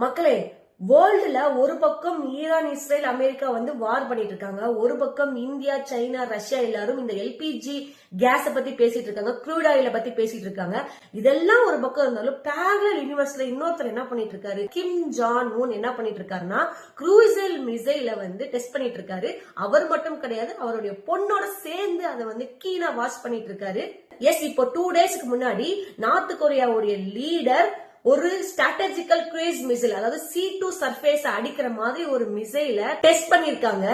மக்களே, வேர்ல்டுல ஒரு பக்கம் ஈரான், இஸ்ரேல், அமெரிக்கா வார் பண்ணிட்டு இருக்காங்க. ஒரு பக்கம் இந்தியா, சைனா, ரஷ்யா எல்லாரும் இந்த எல்பிஜி கேஸ பத்தி பேசிட்டு இருக்காங்க. க்ரூட் ஆயில பத்தி பேசிட்டு இருக்காங்க. இதெல்லாம் ஒரு பக்கம் இருந்தாலும் பேரலல் யூனிவர்ஸ்ல இன்னொருத்தர் என்ன பண்ணிட்டு இருக்காரு? கிம் ஜான் உன் என்ன பண்ணிட்டு இருக்காருன்னா க்ரூசல் மிசைல டெஸ்ட் பண்ணிட்டு இருக்காரு. அவர் மட்டும் கிடையாது, அவருடைய பொண்ணோட சேர்ந்து அதை கீனா வாட்ச் பண்ணிட்டு இருக்காரு. எஸ், இப்போ 2 டேஸ்க்கு முன்னாடி நார்த் கொரியாவுடைய லீடர் ஒரு ஸ்ட்ராட்டஜிக்கல் க்ரூஸ் மிசைல், அதாவது C2 சர்ஃபேஸ் அடிக்கிற மாதிரி ஒரு மிசைல டெஸ்ட் பண்ணிருக்காங்க.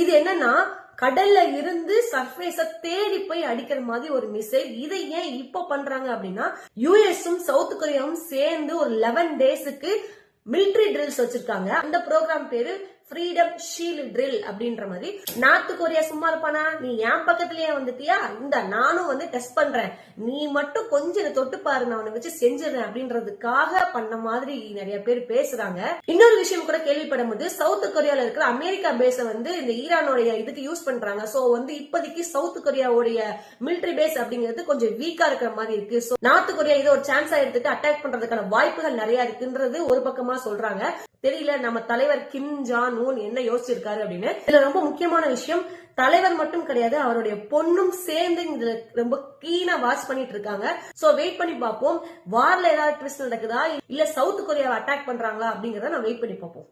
இது என்னன்னா கடல்ல இருந்து சர்ஃபேஸ தேடி போய் அடிக்கிற மாதிரி ஒரு மிசைல். இதை ஏன் இப்ப பண்றாங்க அப்படின்னா, யுஎஸும் சவுத் கொரியாவும் சேர்ந்து ஒரு 11 டேஸ்க்கு மிலிட்டரி ட்ரில்ஸ் வச்சிருக்காங்க. அந்த ப்ரோக்ராம் பேரு ஃப்ரீடம் ஷீல்ட் ட்ரில் அப்படின்ற மாதிரி. நார்த் கொரியா சும்மா இருப்பானா? நீ என் பக்கத்திலேயே வந்துட்டியா, இந்த நானும் டெஸ்ட் பண்றேன், நீ மட்டும் கொஞ்சம் தொட்டு பாரு, நான் உன்னை வச்சு செஞ்சிடறேன் அப்படின்றதுக்காக பண்ண மாதிரி நிறைய பேர் பேசுறாங்க. இன்னொரு விஷயம் கூட கேள்விப்படும் போது, சவுத் கொரியால இருக்கிற அமெரிக்கா பேஸ இந்த ஈரானுடைய இதுக்கு யூஸ் பண்றாங்க. சோ இப்போதைக்கு சவுத் கொரியாவுடைய மிலிட்டரி பேஸ் அப்படிங்கிறது கொஞ்சம் வீக்கா இருக்கிற மாதிரி இருக்கு. சோ நார்த் கொரியா இதை ஒரு சான்ஸா எடுத்துட்டு அட்டாக் பண்றதுக்கான வாய்ப்புகள் நிறைய இருக்குன்றது ஒரு பக்கமா சொல்றாங்க. தெரியல நம்ம தலைவர் கிம் ஜான் உன் என்ன யோசிச்சிருக்காரு அப்படின்னு. இதுல ரொம்ப முக்கியமான விஷயம், தலைவர் மட்டும் கிடையாது, அவருடைய பொண்ணும் சேர்ந்து இதுல ரொம்ப கீனா வாட்ச் பண்ணிட்டு இருக்காங்க. சோ வெயிட் பண்ணி பார்ப்போம், வார்ல ஏதாவது ட்விஸ்ட் நடக்குதா இல்ல சவுத் கொரியாவை அட்டாக் பண்றாங்களா அப்படிங்கறத நான் வெயிட் பண்ணி பார்ப்போம்.